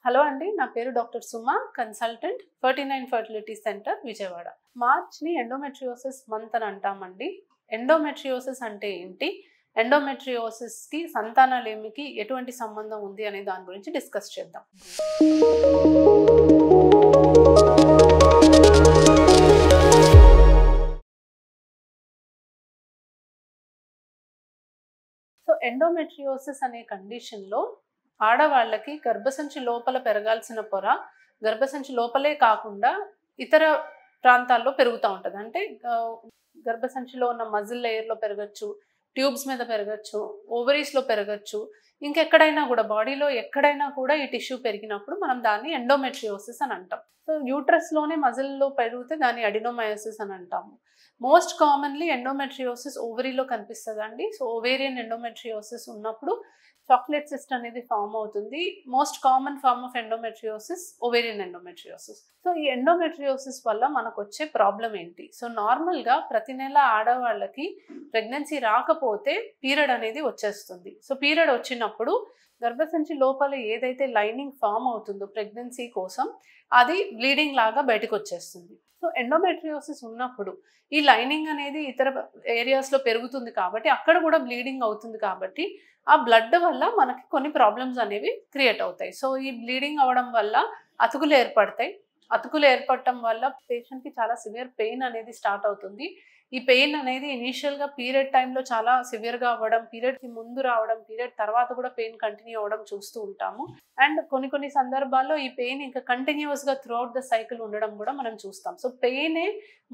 Hello అండి, నా పేరు doctor Suma, consultant 39 fertility centre Vijayawada. మార్చ్ని ఎండోమెట్రియోసిస్ మంత్ అని అంటామండి. ఎండోమెట్రియోసిస్ అంటే ఏంటి, ఎండోమెట్రియోసిస్కి సంతానలేమికి ఎటువంటి సంబంధం ఉంది అనే దాని గురించి డిస్కస్ చేద్దాం. సో ఎండోమెట్రియోసిస్ అనే కండిషన్లో ఆడవాళ్ళకి గర్భసంచి లోపల పెరగాల్సిన పొర గర్భసంచి లోపలే కాకుండా ఇతర ప్రాంతాల్లో పెరుగుతూ ఉంటుంది. అంటే గర్భసంచిలో ఉన్న మజిల్ లేయర్లో పెరగచ్చు, ట్యూబ్స్ మీద పెరగచ్చు, ఓవరీస్లో పెరగచ్చు, ఇంకెక్కడైనా కూడా బాడీలో ఎక్కడైనా కూడా ఈ టిష్యూ పెరిగినప్పుడు మనం దాన్ని ఎండోమెట్రియోసిస్ అని అంటాం. సో యూట్రస్లోనే మజిల్లో పెరిగితే దాన్ని అడినోమయోసిస్ అని అంటాము. మోస్ట్ కామన్లీ ఎండోమెట్రియోసిస్ ఓవరీలో కనిపిస్తుందండి. సో ఓవేరియన్ ఎండోమెట్రియోసిస్ ఉన్నప్పుడు చాక్లెట్ సిస్ట్ అనేది ఫామ్ అవుతుంది. Most common form of endometriosis ovarian endometriosis. So ఈ ఎండోమెట్రియోసిస్ వల్ల మనకు వచ్చే ప్రాబ్లం ఏంటి? సో నార్మల్గా ప్రతి నెల ఆడవాళ్ళకి ప్రెగ్నెన్సీ రాకపోతే పీరియడ్ అనేది వచ్చేస్తుంది. సో పీరియడ్ వచ్చినప్పుడు గర్భసంచి లోపల ఏదైతే లైనింగ్ ఫామ్ అవుతుందో ప్రెగ్నెన్సీ కోసం అది బ్లీడింగ్ లాగా బయటకు వచ్చేస్తుంది. సో ఎండోమెట్రియోసిస్ ఉన్నప్పుడు ఈ లైనింగ్ అనేది ఇతర ఏరియాస్లో పెరుగుతుంది కాబట్టి అక్కడ కూడా బ్లీడింగ్ అవుతుంది కాబట్టి ఆ బ్లడ్ వల్ల మనకి కొన్ని ప్రాబ్లమ్స్ అనేవి క్రియేట్ అవుతాయి. సో ఈ బ్లీడింగ్ అవ్వడం వల్ల అతుకులు ఏర్పడతాయి. అతుకులు ఏర్పడటం వల్ల పేషెంట్కి చాలా సివియర్ పెయిన్ అనేది స్టార్ట్ అవుతుంది. ఈ పెయిన్ అనేది ఇనీషియల్గా పీరియడ్ టైంలో చాలా సివియర్గా అవ్వడం, పీరియడ్కి ముందు రావడం, పీరియడ్ తర్వాత కూడా పెయిన్ కంటిన్యూ అవ్వడం చూస్తూ ఉంటాము. అండ్ కొన్ని సందర్భాల్లో ఈ పెయిన్ ఇంకా కంటిన్యూస్గా త్రూఅవుట్ ద సైకిల్ ఉండడం కూడా మనం చూస్తాం. సో పెయినే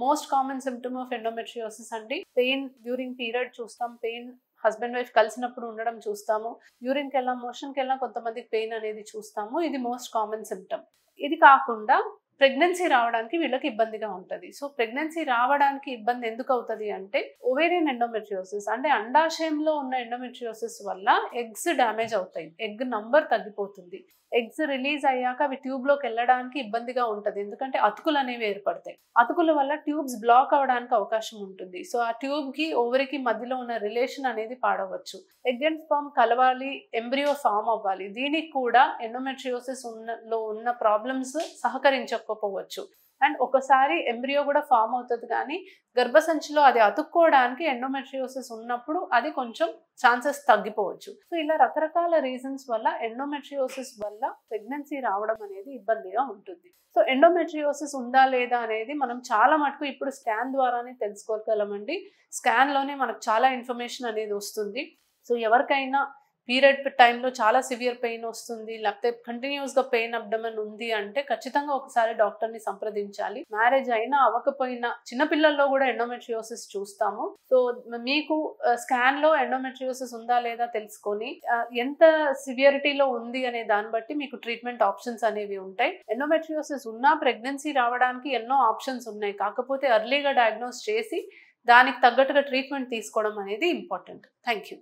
most common symptom of endometriosis అండి. పెయిన్ డ్యూరింగ్ పీరియడ్ చూస్తాం, పెయిన్ హస్బెండ్ వైఫ్ కలిసినప్పుడు ఉండడం చూస్తాము, యూరిన్కి వెళ్ళినా మోషన్కి వెళ్ళినా కొంతమందికి పెయిన్ అనేది చూస్తాము. ఇది మోస్ట్ కామన్ సిమ్టమ్. ఇది కాకుండా ప్రెగ్నెన్సీ రావడానికి వీళ్ళకి ఇబ్బందిగా ఉంటుంది. సో ప్రెగ్నెన్సీ రావడానికి ఇబ్బంది ఎందుకు అవుతుంది అంటే ఓవేరియన్ ఎండోమెట్రియోసిస్ అంటే అండాశయంలో ఉన్న ఎండోమెట్రియోసిస్ వల్ల ఎగ్స్ డ్యామేజ్ అవుతాయి, ఎగ్ నంబర్ తగ్గిపోతుంది. ఎగ్స్ రిలీజ్ అయ్యాక అవి ట్యూబ్లోకి వెళ్ళడానికి ఇబ్బందిగా ఉంటుంది, ఎందుకంటే అతుకులు అనేవి ఏర్పడతాయి. అతుకుల వల్ల ట్యూబ్స్ బ్లాక్ అవ్వడానికి అవకాశం ఉంటుంది. సో ఆ ట్యూబ్కి ఓవరీకి మధ్యలో ఉన్న రిలేషన్ అనేది పాడవచ్చు. ఎగ్ అండ్ స్పర్మ్ కలవాలి, ఎంబ్రియో ఫామ్ అవ్వాలి. దీనికి కూడా ఎండోమెట్రియోసిస్ ఉన్న ప్రాబ్లమ్స్ సహకరించకపోవచ్చు. అండ్ ఒకసారి ఎంబ్రియో కూడా ఫామ్ అవుతుంది, కానీ గర్భసంచిలో అది అతుక్కోవడానికి ఎండోమెట్రియోసిస్ ఉన్నప్పుడు అది కొంచెం ఛాన్సెస్ తగ్గిపోవచ్చు. సో ఇలా రకరకాల రీజన్స్ వల్ల ఎండోమెట్రియోసిస్ వల్ల ప్రెగ్నెన్సీ రావడం అనేది ఇబ్బందిగా ఉంటుంది. సో ఎండోమెట్రియోసిస్ ఉందా లేదా అనేది మనం చాలా మటుకు ఇప్పుడు స్కాన్ ద్వారానే తెలుసుకోగలమండి. స్కాన్లోనే మనకు చాలా ఇన్ఫర్మేషన్ అనేది వస్తుంది. సో ఎవరికైనా పీరియడ్ టైంలో చాలా సివియర్ పెయిన్ వస్తుంది, లేకపోతే కంటిన్యూస్గా పెయిన్ అబ్డమన్ ఉంది అంటే ఖచ్చితంగా ఒకసారి డాక్టర్ని సంప్రదించాలి. మ్యారేజ్ అయినా అవ్వకపోయినా చిన్నపిల్లల్లో కూడా ఎండోమెట్రియోసిస్ చూస్తాము. సో మీకు స్కాన్లో ఎండోమెట్రియోసిస్ ఉందా లేదా తెలుసుకొని ఎంత సివియరిటీలో ఉంది అనే దాన్ని బట్టి మీకు ట్రీట్మెంట్ ఆప్షన్స్ అనేవి ఉంటాయి. ఎండోమెట్రియోసిస్ ఉన్నా ప్రెగ్నెన్సీ రావడానికి ఎన్నో ఆప్షన్స్ ఉన్నాయి, కాకపోతే ఎర్లీగా డయాగ్నోస్ చేసి దానికి తగ్గట్టుగా ట్రీట్మెంట్ తీసుకోవడం అనేది ఇంపార్టెంట్. Thank you.